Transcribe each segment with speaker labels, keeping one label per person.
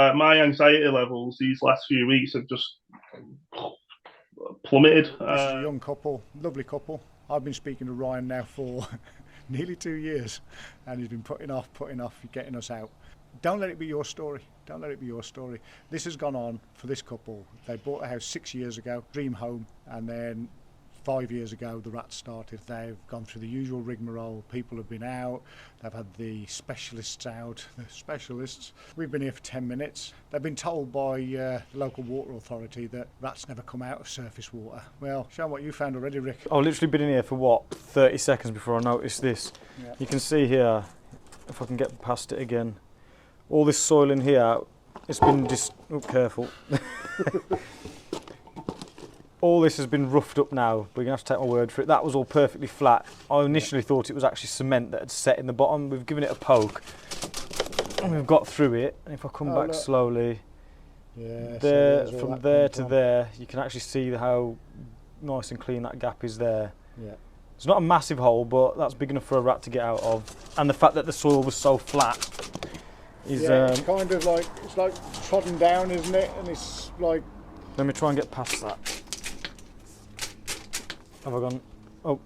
Speaker 1: My anxiety levels these last few weeks have just plummeted.
Speaker 2: This is a young couple, lovely couple. I've been speaking to Ryan now for nearly 2 years, and he's been putting off getting us out. Don't let it be your story. Don't let it be your story. This has gone on for this couple. They bought a house 6 years ago, dream home, and then 5 years ago the rats started. They've gone through the usual rigmarole. People have been out, they've had the specialists out, the specialists. We've been here for 10 minutes. They've been told by the local water authority that rats never come out of surface water. Well, show them what you found already, Rick.
Speaker 3: I've literally been in here for what, 30 seconds before I noticed this.
Speaker 2: Yeah.
Speaker 3: You can see here, if I can get past it again, all this soil in here, it's been careful. All this has been roughed up now, but you're going to have to take my word for it. That was all perfectly flat. I initially thought it was actually cement that had set in the bottom. We've given it a poke and we've got through it. And if I come back slowly, there, from there to there, you can actually see how nice and clean that gap is there.
Speaker 2: Yeah.
Speaker 3: It's not a massive hole, but that's big enough for a rat to get out of. And the fact that the soil was so flat is...
Speaker 2: it's kind of like, it's like trodden down, isn't it? And it's like...
Speaker 3: Let me try and get past that. Have I gone? Oh,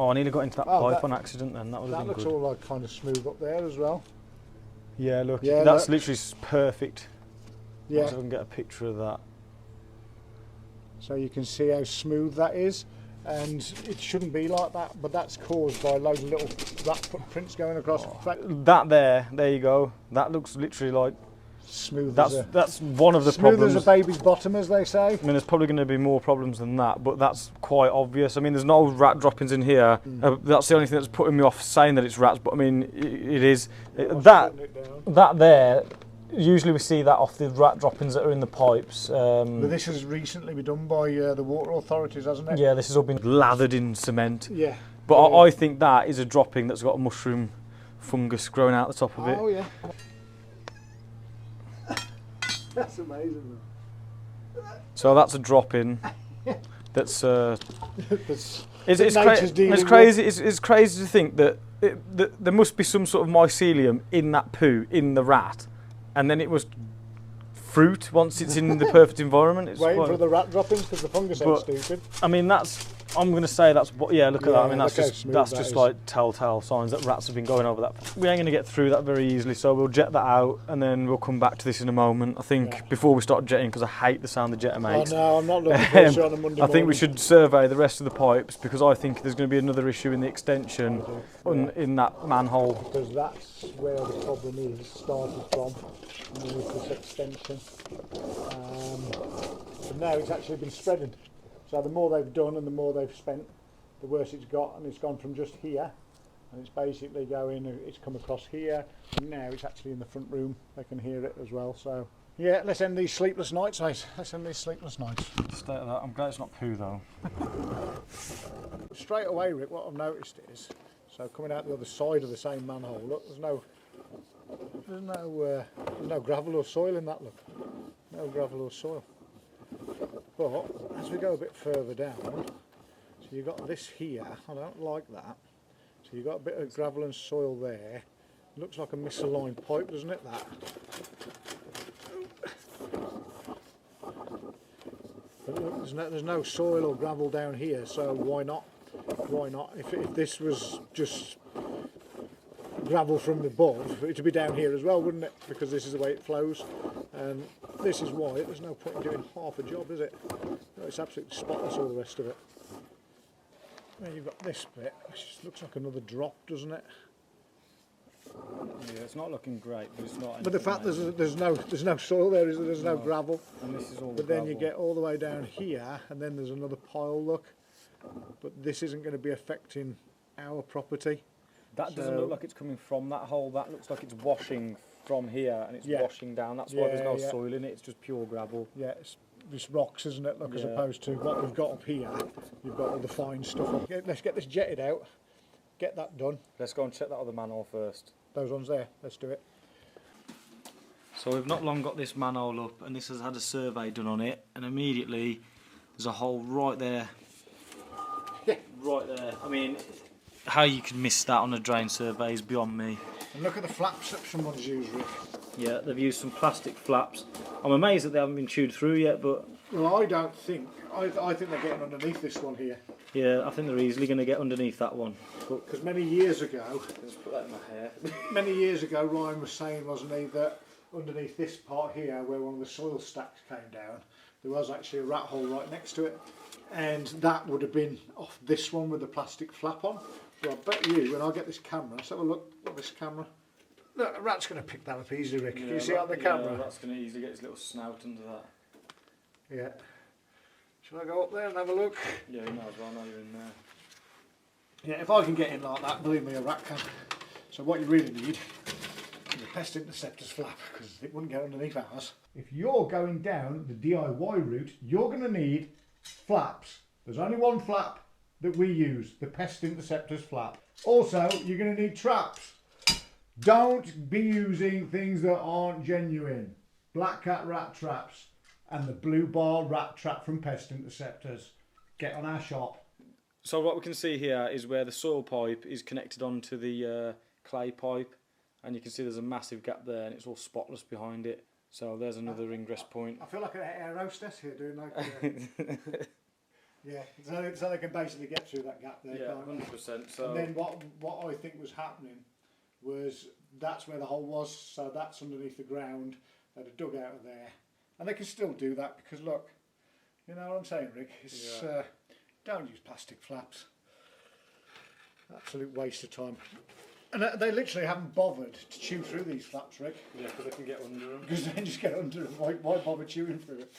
Speaker 3: I nearly got into that pipe on accident then. That would have been good.
Speaker 2: That looks all like kind of smooth up there as well.
Speaker 3: Yeah, look, that's literally perfect.
Speaker 2: Yeah.
Speaker 3: So I can get a picture of that.
Speaker 2: So you can see how smooth that is, and it shouldn't be like that, but that's caused by loads of little rat footprints going across.
Speaker 3: That there you go. That looks literally like
Speaker 2: smooth.
Speaker 3: That's one of the
Speaker 2: smooth
Speaker 3: problems.
Speaker 2: Smooth as a baby's bottom, as they say.
Speaker 3: I mean, there's probably going to be more problems than that, but that's quite obvious. I mean, there's no rat droppings in here. That's the only thing that's putting me off saying that it's rats, but I mean, it is. That there, usually we see that off the rat droppings that are in the pipes.
Speaker 2: But this has recently been done by the water authorities, hasn't it?
Speaker 3: Yeah, this has all been lathered in cement.
Speaker 2: Yeah.
Speaker 3: But I think that is a dropping that's got a mushroom fungus growing out the top of it.
Speaker 2: Oh, yeah. That's amazing.
Speaker 3: So that's a drop-in. That's it's crazy. It's crazy to think that there must be some sort of mycelium in that poo in the rat, and then it was fruit once it's in the perfect environment. It's
Speaker 2: waiting for the rat droppings because the fungus ain't stupid.
Speaker 3: I mean, I'm going to say that's what. Yeah, look at that. I mean, that's just
Speaker 2: is.
Speaker 3: like telltale signs that rats have been going over that. We ain't going to get through that very easily, so we'll jet that out, and then we'll come back to this in a moment. I think before we start jetting, because I hate the sound of jetter, mate.
Speaker 2: Oh no, I'm not looking for it on a Monday
Speaker 3: I think we should survey the rest of the pipes, because I think there's going to be another issue in the extension in that manhole.
Speaker 2: Because that's where the problem is started from, with this extension. But now it's actually been spreading. So the more they've done and the more they've spent, the worse it's got, and it's gone from just here, and it's basically it's come across here, and now it's actually in the front room. They can hear it as well. So yeah, let's end these sleepless nights, mate. Let's end these sleepless nights.
Speaker 3: Stay at that. I'm glad it's not poo though.
Speaker 2: Straight away, Rick, what I've noticed is, so coming out the other side of the same manhole, look, there's no gravel or soil in that, look. No gravel or soil. But as we go a bit further down, so you've got this here, I don't like that. So you've got a bit of gravel and soil there. Looks like a misaligned pipe, doesn't it, that? But look, there's no soil or gravel down here, so why not? Why not? If this was just gravel from above, it would be down here as well, wouldn't it? Because this is the way it flows. And this is why there's no point in doing half a job, is it? No, it's absolutely spotless, all the rest of it. Then you've got this bit, which just looks like another drop, doesn't it?
Speaker 3: Yeah, it's not looking great, but it's not.
Speaker 2: But the fact there's no soil there, is there? There's no gravel.
Speaker 3: And this is all
Speaker 2: but then you get all the way down here, and then there's another pile. Look, but this isn't going to be affecting our property.
Speaker 3: That doesn't look like it's coming from that hole. That looks like it's washing from here and it's washing down. That's why there's no soil in it. It's just pure gravel.
Speaker 2: Yeah, it's just rocks, isn't it? Look, as opposed to what we've got up here. You've got all the fine stuff up. Let's get this jetted out. Get that done.
Speaker 3: Let's go and check that other manhole first.
Speaker 2: Those ones there. Let's do it.
Speaker 3: So we've not long got this manhole up, and this has had a survey done on it, and immediately there's a hole right there.
Speaker 2: Yeah.
Speaker 3: Right there. I mean, how you could miss that on a drain survey is beyond me.
Speaker 2: And look at the flaps that someone's used, Rick.
Speaker 3: Yeah, they've used some plastic flaps. I'm amazed that they haven't been chewed through yet, but...
Speaker 2: Well, I don't think. I think they're getting underneath this one here.
Speaker 3: Yeah, I think they're easily going to get underneath that one.
Speaker 2: Because many years ago...
Speaker 3: Let's put that in my hair.
Speaker 2: Many years ago, Ryan was saying, wasn't he, that underneath this part here, where one of the soil stacks came down, there was actually a rat hole right next to it. And that would have been off this one with the plastic flap on. Well, I bet you, when I get this camera, let's have a look at this camera. Look, a rat's going to pick that up easily, Rick. Can you see it on the camera?
Speaker 3: Yeah, a rat's going to easily get his little snout under that.
Speaker 2: Yeah. Shall I go up there and have a look?
Speaker 3: Yeah, you might as well know you're in there.
Speaker 2: Yeah, if I can get in like that, believe me, a rat can. So what you really need is a pest interceptor's flap, because it wouldn't get underneath ours. If you're going down the DIY route, you're going to need flaps. There's only one flap that we use, the pest interceptor's flap. Also, you're going to need traps. Don't be using things that aren't genuine. Black cat rat traps and the blue bar rat trap from Pest Interceptors. Get on our shop.
Speaker 3: So what we can see here is where the soil pipe is connected onto the clay pipe, and you can see there's a massive gap there and it's all spotless behind it. So there's another ingress point.
Speaker 2: I feel like an air hostess here doing like... yeah, so they can basically get through that gap there.
Speaker 3: Yeah, 100%. So
Speaker 2: and then what I think was happening was that's where the hole was, so that's underneath the ground. They'd have dug out of there, and they can still do that because look, you know what I'm saying, Rick? It's, don't use plastic flaps. Absolute waste of time. And they literally haven't bothered to chew through these flaps, Rick.
Speaker 3: yeah, because they can get under them.
Speaker 2: Because they just get under them. Why bother chewing through it?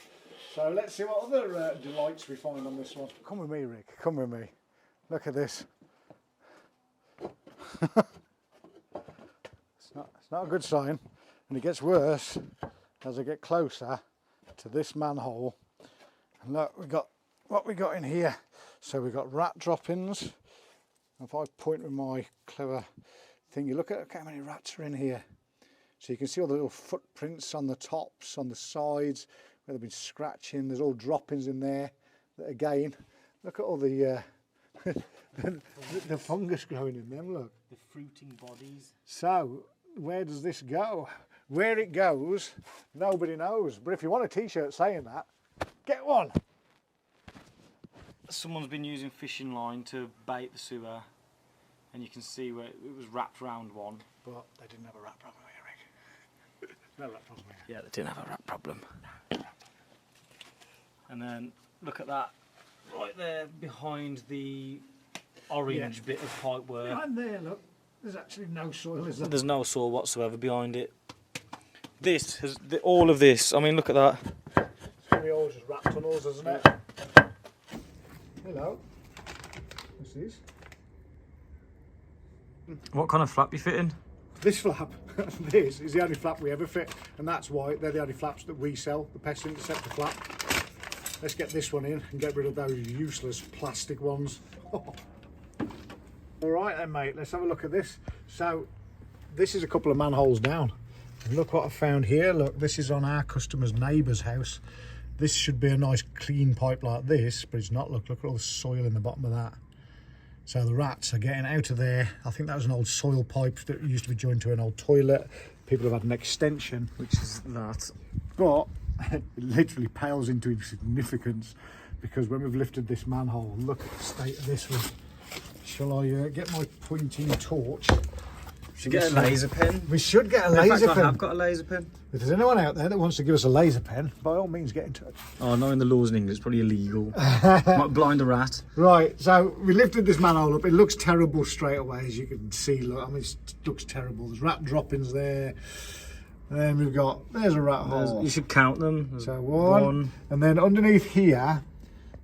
Speaker 2: So let's see what other delights we find on this one. Come with me, Rick. Come with me. Look at this. It's not a good sign, and it gets worse as I get closer to this manhole. And look, we got what we got in here. So we've got rat droppings. If I point with my clever thing, you look at how many rats are in here. So you can see all the little footprints on the tops, on the sides, where they've been scratching. There's all droppings in there. Again, look at all the the fungus growing in them. Look,
Speaker 3: The fruiting bodies.
Speaker 2: so where does this go? Where it goes, nobody knows. But if you want a t-shirt saying that, get one.
Speaker 3: Someone's been using fishing line to bait the sewer, and you can see where it was wrapped round one.
Speaker 2: But they didn't have a rat problem here, Rick. No rat problem here.
Speaker 3: Yeah, they didn't have a rat problem. And then look at that, right there behind the orange bit of pipe work.
Speaker 2: Behind there, look, there's actually no soil, is there?
Speaker 3: There's no soil whatsoever behind it. This has all of this. I mean, look at that.
Speaker 2: It's going to be all just rat tunnels, isn't it? Hello. What's this?
Speaker 3: What kind of flap you fitting?
Speaker 2: This flap, this is the only flap we ever fit, and that's why they're the only flaps that we sell, the Pest Interceptor flap. Let's get this one in and get rid of those useless plastic ones. Alright then, mate, let's have a look at this. So, this is a couple of manholes down. And look what I found here. Look, this is on our customer's neighbour's house. This should be a nice clean pipe like this, but it's not. Look at all the soil in the bottom of that. So the rats are getting out of there. I think that was an old soil pipe that used to be joined to an old toilet. People have had an extension, which is that. But it literally pales into insignificance because when we've lifted this manhole, look at the state of this one. Shall I get my pointing torch?
Speaker 3: Should get a laser pen.
Speaker 2: We should get a
Speaker 3: In
Speaker 2: laser
Speaker 3: fact,
Speaker 2: pen.
Speaker 3: I have got a laser pen.
Speaker 2: If there's anyone out there that wants to give us a laser pen, by all means get in touch.
Speaker 3: Oh, knowing the laws in England, it's probably illegal. Might blind a rat.
Speaker 2: Right, so we lifted this manhole up. It looks terrible straight away, as you can see. Look, I mean, it looks terrible. There's rat droppings there. And then we've got, there's a rat hole.
Speaker 3: You should count them. There's
Speaker 2: So one, and then underneath here,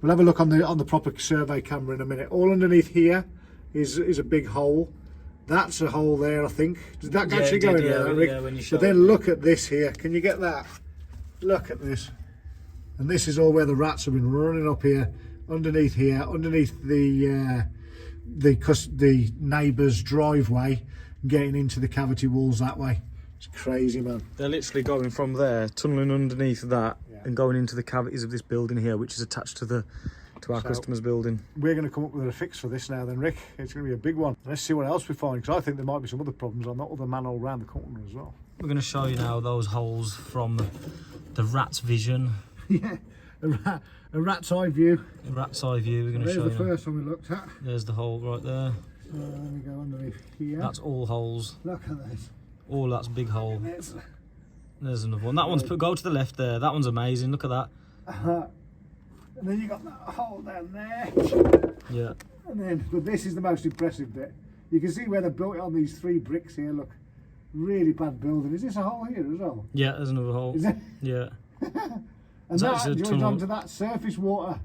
Speaker 2: we'll have a look on the proper survey camera in a minute. All underneath here is a big hole. That's a hole there, I think. Did that actually go in there, Rick?
Speaker 3: Yeah, when you
Speaker 2: But then look at this here. Can you get that? Look at this. And this is all where the rats have been running up here, underneath the neighbour's driveway, getting into the cavity walls that way. It's crazy, man.
Speaker 3: They're literally going from there, tunnelling underneath that,
Speaker 2: Yeah.
Speaker 3: and going into the cavities of this building here, which is attached to to our customers' building.
Speaker 2: We're going to come up with a fix for this now then, Rick. It's going to be a big one. Let's see what else we find, because I think there might be some other problems on that other manhole around the corner as well.
Speaker 3: We're going to show you now those holes from the rat's vision.
Speaker 2: Yeah, a rat's eye view.
Speaker 3: A rat's eye view, we're going to show you.
Speaker 2: There's the first one we looked at.
Speaker 3: There's the hole right there.
Speaker 2: Let me go underneath here.
Speaker 3: That's all holes.
Speaker 2: Look at this.
Speaker 3: Oh, that's a big hole. There's another one. That one's go to the left there. That one's amazing. Look at that.
Speaker 2: And then you got that hole down there.
Speaker 3: Yeah.
Speaker 2: And then, but this is the most impressive bit. You can see where they built it on these 3 bricks here. Look, really bad building. Is this a hole here as well?
Speaker 3: Yeah, there's another hole.
Speaker 2: Is it?
Speaker 3: Yeah.
Speaker 2: And that joins onto that surface water,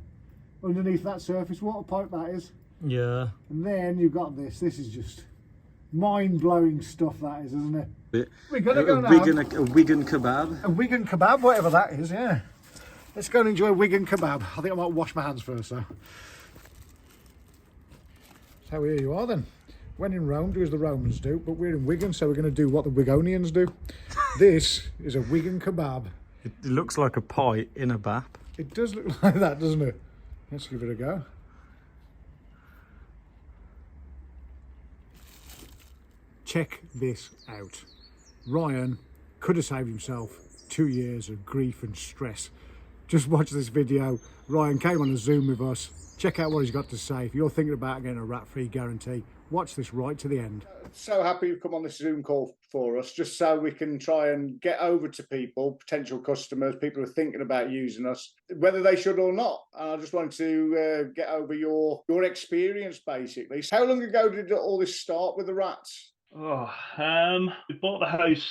Speaker 2: underneath that surface water pipe, that is.
Speaker 3: Yeah.
Speaker 2: And then you've got this. This is just mind-blowing stuff, that is, isn't it? We're going to go now.
Speaker 3: A Wigan kebab.
Speaker 2: A Wigan kebab, whatever that is, yeah. Let's go and enjoy a Wigan kebab. I think I might wash my hands first, though. So here you are, then. When in Rome, do as the Romans do, but we're in Wigan, so we're going to do what the Wigonians do. This is a Wigan kebab.
Speaker 3: It looks like a pie in a bap.
Speaker 2: It does look like that, doesn't it? Let's give it a go. Check this out. Ryan could have saved himself 2 years of grief and stress. Just watch this video. Ryan came on a Zoom with us. Check out what he's got to say. If you're thinking about getting a rat-free guarantee, watch this right to the end. So happy you've come on this Zoom call for us, just so we can try and get over to people, potential customers, people who are thinking about using us, whether they should or not. And I just wanted to get over your experience, basically. So how long ago did all this start with the rats?
Speaker 1: Oh, we bought the house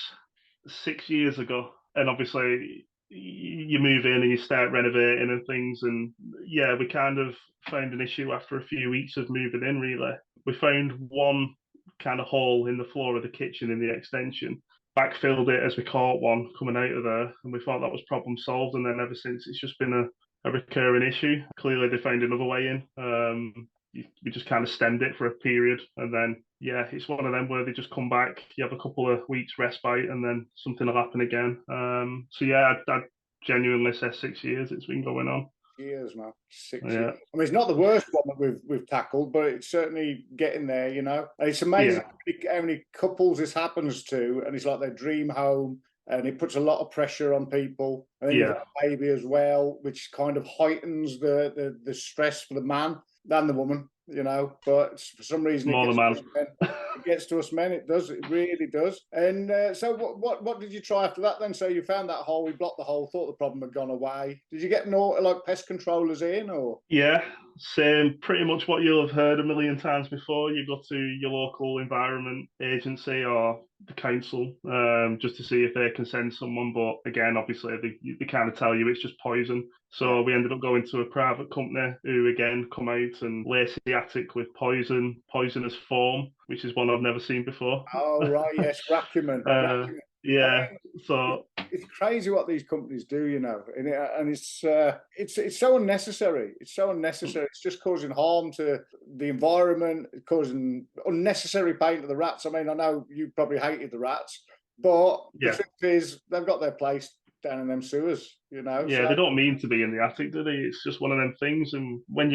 Speaker 1: 6 years ago, and obviously you move in and you start renovating and things, and yeah, we kind of found an issue after a few weeks of moving in, really. We found one kind of hole in the floor of the kitchen in the extension, backfilled it as we caught one coming out of there, and we thought that was problem solved, and then ever since it's just been a recurring issue. Clearly they found another way in. We just kind of stemmed it for a period, and then yeah, it's one of them where they just come back, you have a couple of weeks respite, and then something will happen again. So yeah, I'd genuinely say 6 years it's been going on.
Speaker 2: Years now, 6 years. I mean, it's not the worst one that we've tackled, but it's certainly getting there, you know. And it's amazing how many couples this happens to, and it's like their dream home, and it puts a lot of pressure on people. And then you've got a baby as well, which kind of heightens the stress for the man than the woman, you know. But for some reason, it gets to us men. It does. It really does. And so what did you try after that then? So you found that hole, we blocked the hole, thought the problem had gone away. Did you get like pest controllers in, or? Yeah, same, pretty much what you'll have heard a million times before. You go to your local environment agency or the council just to see if they can send someone, but again, obviously they kind of tell you it's just poison. So we ended up going to a private company who again come out and lace the attic with poisonous foam, which is one I've never seen before. Oh right, yes, Racumen. Yeah, so it's crazy what these companies do, you know, and it's so unnecessary. It's so unnecessary. It's just causing harm to the environment, causing unnecessary pain to the rats. I mean, I know you probably hated the rats, but the truth is they've got their place down in them sewers, you know. Yeah, so they don't mean to be in the attic, do they? It's just one of them things, and when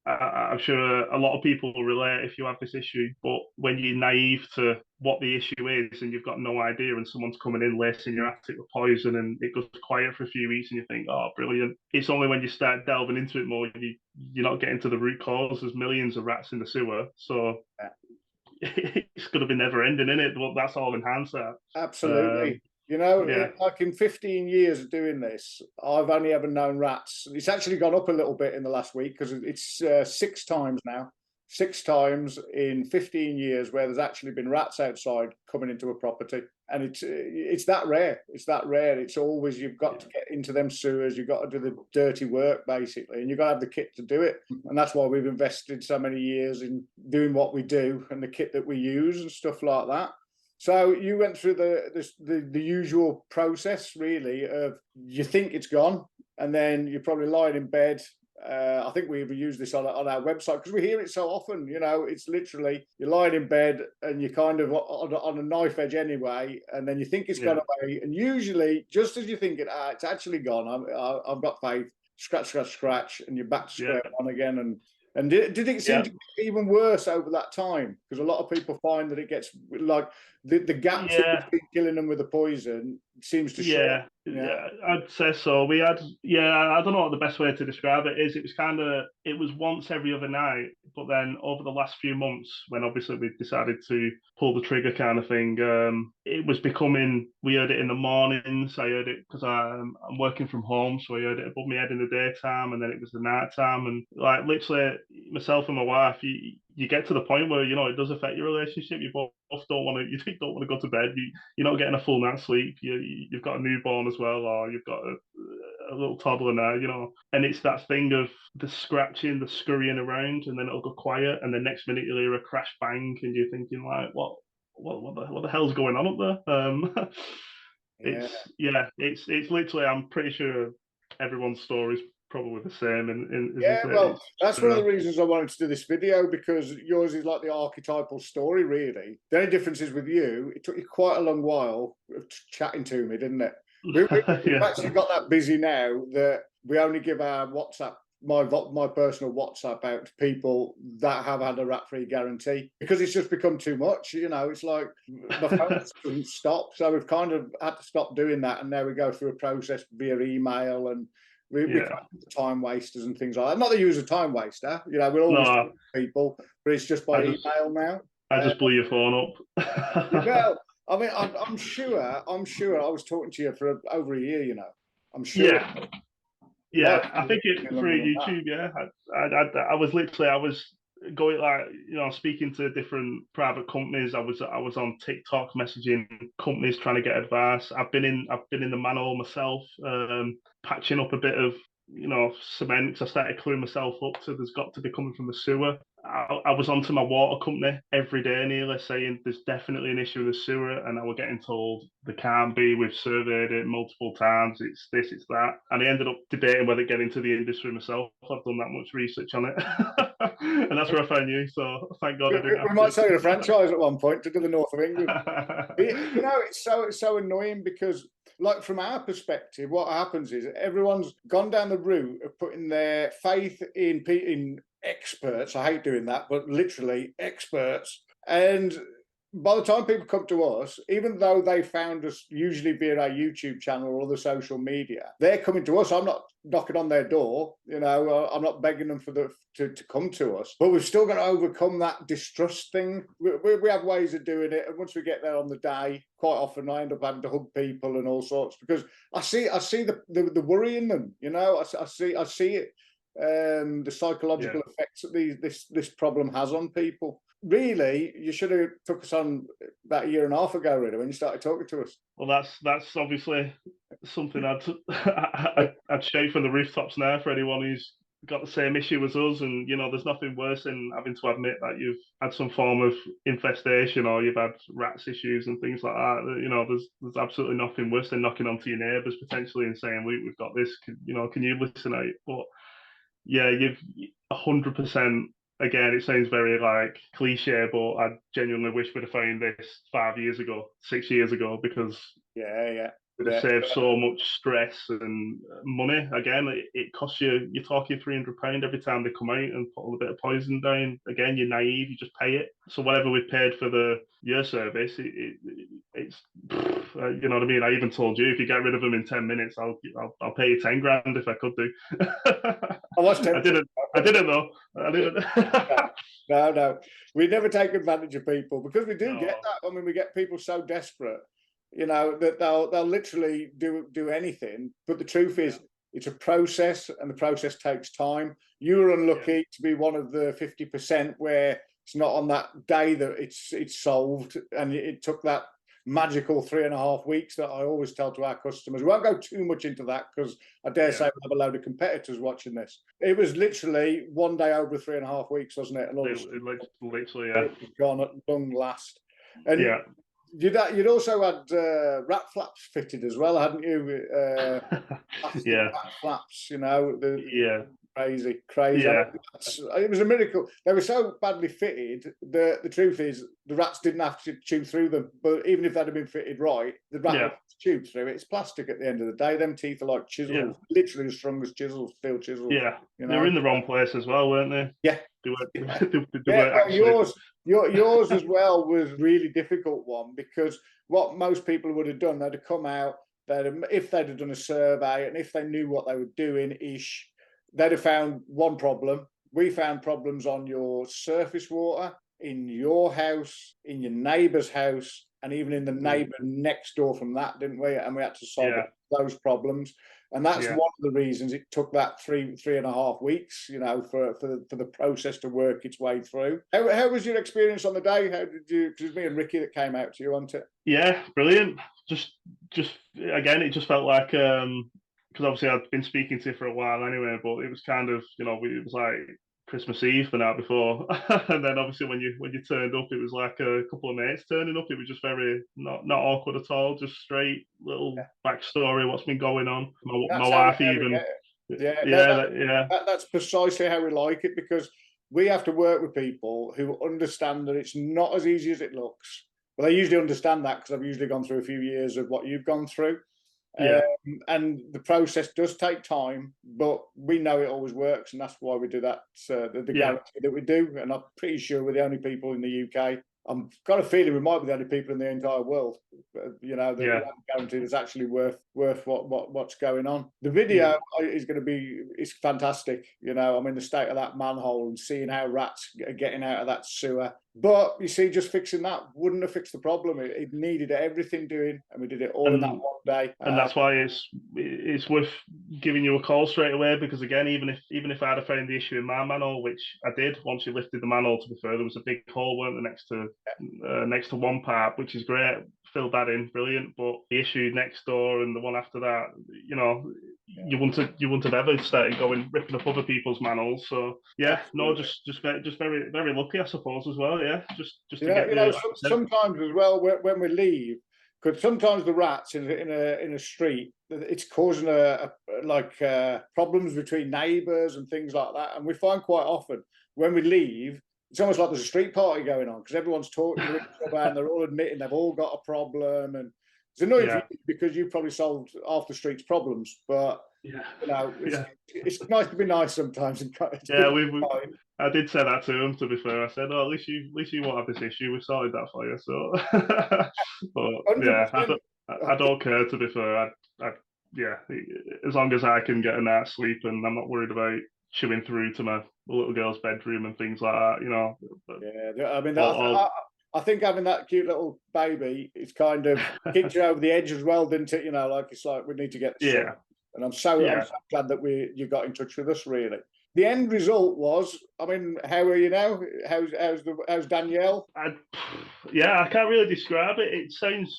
Speaker 2: I'm sure a lot of people will relate if you have this issue, but when you're naive to what the issue is and you've got no idea and someone's coming in lacing your attic with poison and it goes quiet for a few weeks and you think, oh, brilliant. It's only when you start delving into it more, you're not getting to the root cause. There's millions of rats in the sewer. So it's going to be never ending, isn't it? But that's all in hindsight. Absolutely. You know, like in 15 years of doing this, I've only ever known rats. It's actually gone up a little bit in the last week because it's 6 times now. 6 times in 15 years where there's actually been rats outside coming into a property. And it's that rare. It's that rare. It's always, you've got to get into them sewers. You've got to do the dirty work, basically. And you've got to have the kit to do it. And that's why we've invested so many years in doing what we do and the kit that we use and stuff like that. So you went through the usual process, really, of you think it's gone, and then you're probably lying in bed. I think we even use this on our website because we hear it so often. You know, it's literally you're lying in bed and you're kind of on a knife edge anyway, and then you think it's gone away, and usually just as you think it's actually gone. I've got faith. scratch, and you're back to
Speaker 1: Yeah.
Speaker 2: square one again. And did it seem
Speaker 1: Yeah.
Speaker 2: to get even worse over that time? Because a lot of people find that it gets like the gaps in
Speaker 1: Yeah.
Speaker 2: between killing them with the poison seems to shorten.
Speaker 1: Yeah, I'd say so. We had, I don't know what the best way to describe it is. It was it was once every other night, but then over the last few months, when obviously we decided to pull the trigger kind of thing, it was becoming, we heard it in the mornings. I heard it because I'm working from home, so I heard it above my head in the daytime, and then it was the night time. And like literally, myself and my wife, you get to the point where, it does affect your relationship. You both don't want to, you don't want to go to bed. You're not getting a full night's sleep. You've got a newborn as well, or you've got a little toddler now, and it's that thing of the scratching, the scurrying around, and then it'll go quiet, and the next minute you'll hear a crash bang, and you're thinking like, what the hell's going on up there? It's literally, I'm pretty sure everyone's story's probably the same.
Speaker 2: Well, that's one of the reasons I wanted to do this video, because yours is like the archetypal story, really. The only difference is with you, it took you quite a long while of chatting to me, didn't it? We've actually got that busy now that we only give our WhatsApp, my personal WhatsApp out to people that have had a rat-free guarantee, because it's just become too much. It's like my phone doesn't stop, so we've kind of had to stop doing that, and now we go through a process via email, and we time wasters and things like that. Not that you use a time waster, we'll always talk to people, but it's just by email now.
Speaker 1: I just blew your phone up.
Speaker 2: Well, I mean, I'm sure I was talking to you for over a year, I'm sure.
Speaker 1: Yeah, I think it through YouTube. Yeah, I was going like, speaking to different private companies. I was on TikTok messaging companies trying to get advice. I've been in the manhole myself, patching up a bit of cement, because I started clearing myself up, so there's got to be coming from the sewer. I was onto my water company every day nearly, saying there's definitely an issue with the sewer, and I was getting told there can't be, we've surveyed it multiple times, it's this, it's that. And I ended up debating whether to get into the industry myself. I've done that much research on it. And that's where I found you, so thank God I didn't have
Speaker 2: we might sell you a franchise at one point to do the north of England. It's so annoying, because like from our perspective, what happens is everyone's gone down the route of putting their faith in experts. I hate doing that, but literally experts. And by the time people come to us, even though they found us usually via our YouTube channel or other social media, they're coming to us. I'm not knocking on their door, I'm not begging them to come to us, but we've still got to overcome that distrust thing. We have ways of doing it, and once we get there on the day, quite often I end up having to hug people and all sorts, because I see the worry in them. I see it. The psychological effects that this problem has on people. Really, you should have took us on about a year and a half ago, really, when you started talking to us.
Speaker 1: Well, that's obviously something I'd shout from the rooftops now for anyone who's got the same issue as us. And there's nothing worse than having to admit that you've had some form of infestation, or you've had rats issues and things like that. There's absolutely nothing worse than knocking onto your neighbours potentially and saying, we've got this, can you listen out? But yeah, you've 100%. Again, it sounds very like cliche, but I genuinely wish we'd have found this 5 years ago, 6 years ago, because would have saved so much stress and money. Again, it costs you, you're talking £300 every time they come out and put a little bit of poison down. Again, you're naive, you just pay it. So whatever we paid for the year service, it's you know what I mean? I even told you, if you get rid of them in 10 minutes, I'll pay you 10 grand if I could do. I didn't though. I didn't.
Speaker 2: No. We never take advantage of people, because we do get that. I mean, we get people so desperate, that they'll literally do anything. But the truth is, it's a process, and the process takes time. You were unlucky to be one of the 50% where it's not on that day that it's solved, and it took that magical 3.5 weeks that I always tell to our customers. We won't go too much into that, because I dare say we have a load of competitors watching this. It was literally one day over 3.5 weeks, wasn't it? And
Speaker 1: literally,
Speaker 2: it's gone at long last. And you'd also had rat flaps fitted as well, hadn't you? Rat flaps, Crazy.
Speaker 1: Yeah.
Speaker 2: It was a miracle. They were so badly fitted that the truth is the rats didn't have to chew through them. But even if they'd have been fitted right, the rat tube through it. It's plastic at the end of the day. Them teeth are like chisels, literally as strong as chisels, steel chisels.
Speaker 1: Yeah,
Speaker 2: you
Speaker 1: they
Speaker 2: know.
Speaker 1: were in the wrong place as well, weren't they?
Speaker 2: Yeah.
Speaker 1: They were.
Speaker 2: Yeah.
Speaker 1: They
Speaker 2: Yeah,
Speaker 1: were
Speaker 2: well,
Speaker 1: actually.
Speaker 2: yours as well was really difficult one, because what most people would have done, they'd have come out, if they'd have done a survey and if they knew what they were doing ish, they'd have found one problem. We found problems on your surface water, in your house, in your neighbour's house, and even in the neighbour next door from that, didn't we? And we had to solve those problems. And that's one of the reasons it took that 3.5 weeks, you know, for the process to work its way through. How was your experience on the day? How did you? Because it was me and Ricky that came out to you, wasn't it?
Speaker 1: Yeah, brilliant. Just again, it just felt like because obviously I'd been speaking to you for a while anyway, but it was kind of, you know, it was like Christmas Eve the night before, and then obviously when you turned up, it was like a couple of mates turning up. It was just very not awkward at all, just straight little backstory, what's been going on. My wife even,
Speaker 2: that's precisely how we like it, because we have to work with people who understand that it's not as easy as it looks. Well, they usually understand that because I've usually gone through a few years of what you've gone through. And the process does take time, but we know it always works, and that's why we do that. The guarantee that we do, and I'm pretty sure we're the only people in the UK. I'm got a feeling we might be the only people in the entire world, you know, that guaranteed is actually worth what's going on. The video is going to be, it's fantastic. You know, I mean, the state of that manhole and seeing how rats are getting out of that sewer. But you see, just fixing that wouldn't have fixed the problem. It needed everything doing, and we did it all in that one day.
Speaker 1: And that's why it's worth giving you a call straight away, because again, even if I'd have found the issue in my manhole, which I did once you lifted the manhole, to be fair, there was a big hole, weren't there, next to one part, which is great. Filled that in, brilliant. But the issue next door and the one after that, you know, you wouldn't have ever started going ripping up other people's manholes. So just very very lucky, I suppose, as well. Yeah, just to get, you know,
Speaker 2: sometimes as well when we leave, because sometimes the rats in a street, it's causing problems between neighbours and things like that. And we find quite often when we leave, it's almost like there's a street party going on, because everyone's talking to each other and they're all admitting they've all got a problem. And it's annoying for you, because you've probably solved half the street's problems. But you know, it's nice to be nice sometimes.
Speaker 1: I did say that to him, to be fair. I said, "Oh, at least you won't have this issue. We sorted that for you." So, but I don't care, to be fair. As long as I can get a night's sleep and I'm not worried about chewing through to my little girl's bedroom and things like that, you know.
Speaker 2: I mean, I think having that cute little baby, it's kind of kicked you over the edge as well, didn't it? You know, like it's like we need to get this sorted. And I'm so glad that you got in touch with us, really. The end result was, I mean, how are you now? How's Danielle?
Speaker 1: I can't really describe it. It sounds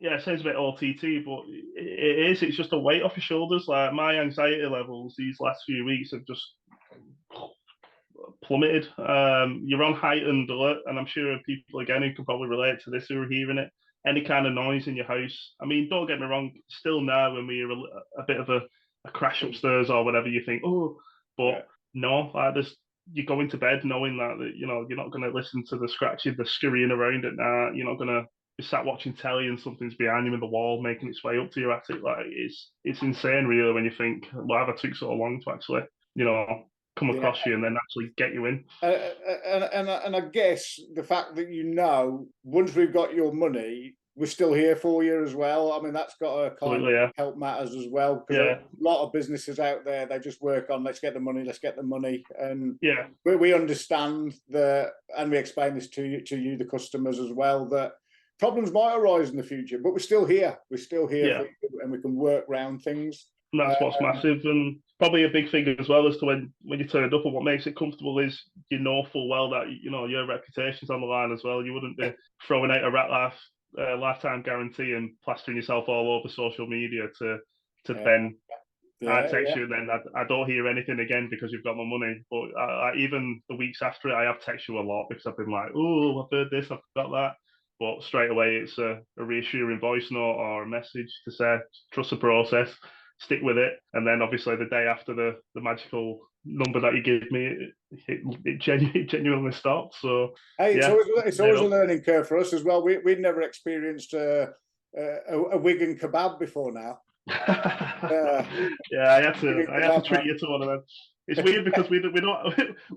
Speaker 1: it sounds a bit OTT, but it is. It's just a weight off your shoulders. Like, my anxiety levels these last few weeks have just plummeted. You're on heightened alert, and I'm sure people again who can probably relate to this, who are hearing it, any kind of noise in your house. I mean, don't get me wrong, still now when we hear a bit of a crash upstairs or whatever, you think, no, like you're going to bed knowing that you know, you're not going to listen to the scratching, the scurrying around at night. You're not going to be sat watching telly and something's behind you in the wall making its way up to your attic. Like, it's insane, really, when you think, why have I took so long to actually, you know, come across you and then actually get you in.
Speaker 2: And I guess the fact that, you know, once we've got your money, we're still here for you as well. I mean, that's got to kind of help matters as well, because a lot of businesses out there, they just work on, let's get the money. And we understand that, and we explain this to you, the customers as well, that problems might arise in the future, but we're still here. We're still here for you, and we can work around things.
Speaker 1: And that's what's massive, and probably a big thing as well as to when you turned up, and what makes it comfortable is, you know full well that, you know, your reputation's on the line as well. You wouldn't be throwing out a lifetime guarantee and plastering yourself all over social media to then I text you and then I don't hear anything again because you've got my money. But even the weeks after it, I have texted you a lot because I've been like, oh, I've heard this, I've got that. But straight away, it's a reassuring voice note or a message to say, trust the process, stick with it. And then obviously the day after the magical number that you gave me, it genuinely stopped. So
Speaker 2: it's always a learning curve for us as well. We'd never experienced a Wigan kebab before now.
Speaker 1: Yeah, I had to treat you to one of them. It's weird because we don't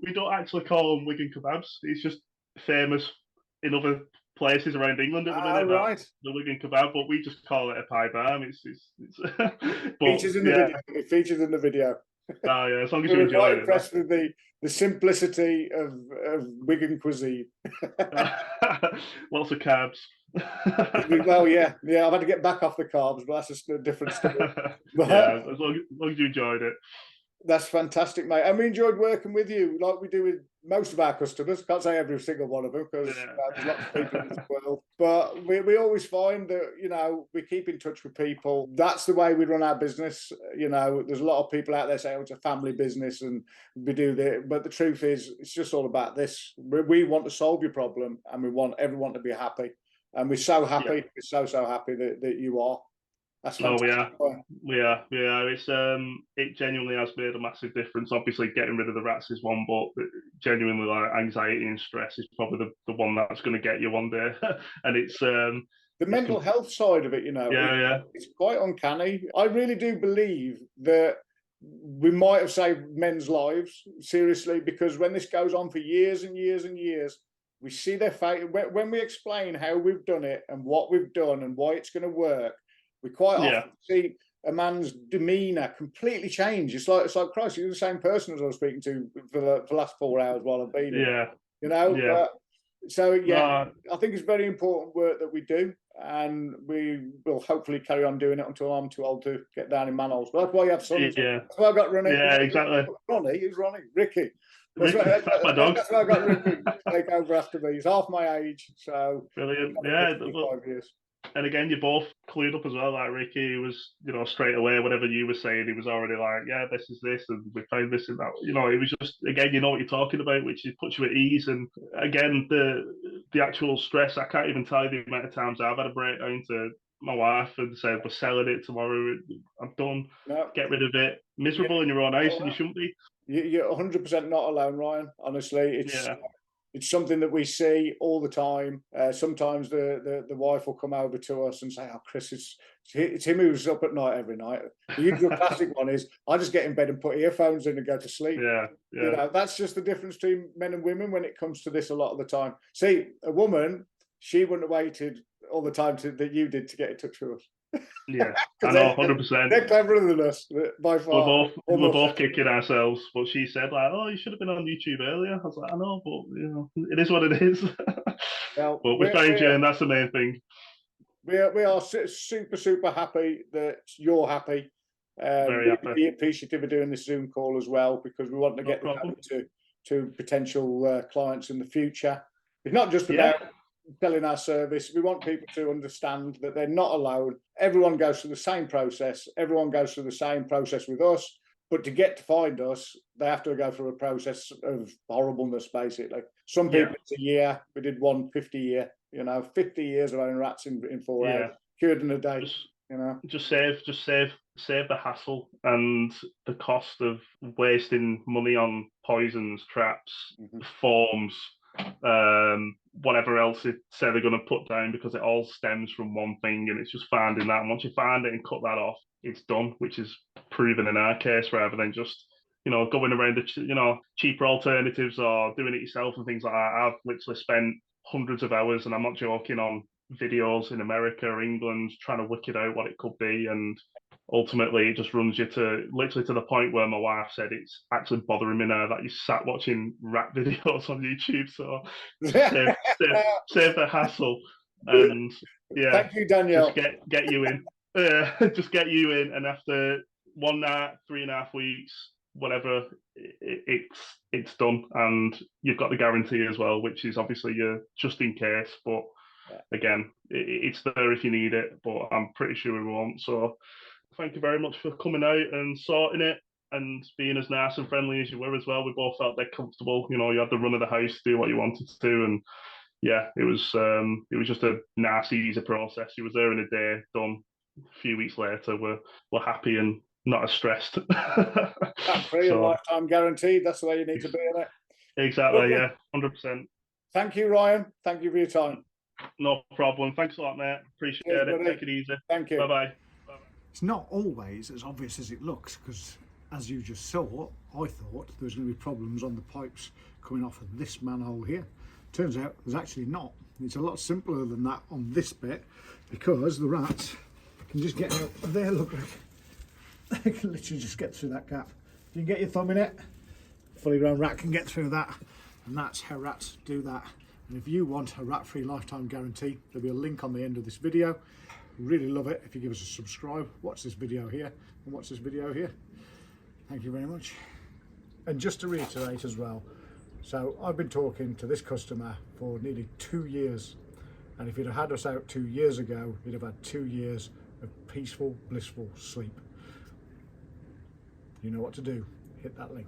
Speaker 1: we don't actually call them Wigan kebabs. It's just famous in other places around England at the minute, that
Speaker 2: Right.
Speaker 1: the Wigan kebab, but we just call it a pie barm. It's but
Speaker 2: Features in the
Speaker 1: yeah,
Speaker 2: video. It features in the video.
Speaker 1: oh yeah, as long as
Speaker 2: We
Speaker 1: you're
Speaker 2: were quite
Speaker 1: enjoying it.
Speaker 2: impressed with the simplicity of Wigan cuisine.
Speaker 1: Lots of carbs.
Speaker 2: Well, yeah, I've had to get back off the carbs, but that's just a different story.
Speaker 1: Yeah,
Speaker 2: But
Speaker 1: as long as you enjoyed it.
Speaker 2: that's fantastic, mate. And we enjoyed working with you, like we do with most of our customers. Can't say every single one of them because
Speaker 1: Yeah.
Speaker 2: there's lots of people in this world. But we always find that, we keep in touch with people. That's the way we run our business. There's a lot of people out there saying, oh, it's a family business and we do that. But the truth is, it's just all about this. We want to solve your problem and we want everyone to be happy. And we're so happy, we're so happy that you are. That's fantastic.
Speaker 1: Oh, we are. It's it genuinely has made a massive difference. Obviously, getting rid of the rats is one, but genuinely, like anxiety and stress is probably the one that's going to get you one day. And it's
Speaker 2: the mental health side of it, it's quite uncanny. I really do believe that we might have saved men's lives, seriously, because when this goes on for years and years and years, we see their face. When we explain how we've done it and what we've done and why it's going to work, we quite often see a man's demeanour completely change. It's like Christ, you're the same person as I was speaking to for the last 4 hours while I've been here. I think it's very important work that we do, and we will hopefully carry on doing it until I'm too old to get down in manholes. But that's why you have sons.
Speaker 1: Yeah.
Speaker 2: That's why I got Ronnie.
Speaker 1: Yeah, exactly.
Speaker 2: Ronnie, who's Ronnie? Ricky.
Speaker 1: That's my dog.
Speaker 2: That's why I got Ricky to take over after me. He's half my age, so
Speaker 1: brilliant. Yeah,
Speaker 2: 5 years.
Speaker 1: And again, you're both clued up as well. Like Ricky was, straight away, whatever you were saying, he was already like, yeah, this is this, and we found this and that. It was just, again, you know what you're talking about, which puts you at ease. And again, the actual stress, I can't even tell you the amount of times I've had a breakdown to my wife and said, we're selling it tomorrow. I'm done. No. Get rid of it. Miserable in your own house, and you shouldn't be.
Speaker 2: You're 100% not alone, Ryan. Honestly, it's something that we see all the time. Sometimes the wife will come over to us and say, "Oh, Chris, it's him who's up at night every night." The usual classic one is, "I just get in bed and put earphones in and go to sleep."
Speaker 1: Yeah.
Speaker 2: That's just the difference between men and women when it comes to this a lot of the time. See, a woman, she wouldn't have waited all the time that you did to get in touch with us.
Speaker 1: Yeah, I know, 100%.
Speaker 2: They're cleverer than us, by far.
Speaker 1: We're both kicking ourselves. But she said, like, "Oh, you should have been on YouTube earlier." I was like, "I know, but it is what it is." Well, but we found you, and that's the main thing.
Speaker 2: We are super, super happy that you're happy.
Speaker 1: Very happy.
Speaker 2: Be appreciative of doing this Zoom call as well, because we want to get to potential clients in the future. It's not just about selling our service. We want people to understand that they're not alone. Everyone goes through the same process. Everyone goes through the same process with us. But to get to find us, they have to go through a process of horribleness, basically. Some people, it's a year. We did 150 year. 50 years of owning rats in 4 hours, cured in a day.
Speaker 1: Just save the hassle and the cost of wasting money on poisons, traps, forms, whatever else they say they're going to put down, because it all stems from one thing, and it's just finding that. And once you find it and cut that off, it's done, which is proven in our case, rather than just going around the cheaper alternatives or doing it yourself and things like that. I've literally spent hundreds of hours, and I'm not joking, on videos in America or England trying to work it out what it could be, and ultimately it just runs you to the point where my wife said it's actually bothering me now that you sat watching rat videos on YouTube. So save the hassle, and
Speaker 2: thank you, Daniel.
Speaker 1: Just get you in. Just get you in, and after one night, 3.5 weeks, whatever, it's done, and you've got the guarantee as well, which is obviously just in case. But again, it's there if you need it. But I'm pretty sure we won't. So thank you very much for coming out and sorting it and being as nice and friendly as you were as well. We both felt dead comfortable. You had the run of the house to do what you wanted to do, and it was just a nice, easy process. You was there in a day, done. A few weeks later, we're happy and not as stressed.
Speaker 2: That's free and lifetime guaranteed. That's the way you need to be in it.
Speaker 1: Exactly. 100%.
Speaker 2: Thank you, Ryan. Thank you for your time.
Speaker 1: No problem. Thanks a lot, mate. Appreciate
Speaker 2: Cheers,
Speaker 1: it.
Speaker 2: buddy.
Speaker 1: Take it easy.
Speaker 2: Thank you.
Speaker 1: Bye-bye.
Speaker 2: It's not always as obvious as it looks, because as you just saw, I thought there was going to be problems on the pipes coming off of this manhole here. Turns out there's actually not. It's a lot simpler than that on this bit, because the rats can just get out there. Look, they can literally just get through that gap. You can get your thumb in it, fully grown rat can get through that, and that's how rats do that. And if you want a rat-free lifetime guarantee, there'll be a link on the end of this video. Really love it if you give us a subscribe, watch this video here, and watch this video here. Thank you very much. And just to reiterate as well, so I've been talking to this customer for nearly 2 years, and if you'd have had us out 2 years ago, you'd have had 2 years of peaceful, blissful sleep. You know what to do. Hit that link.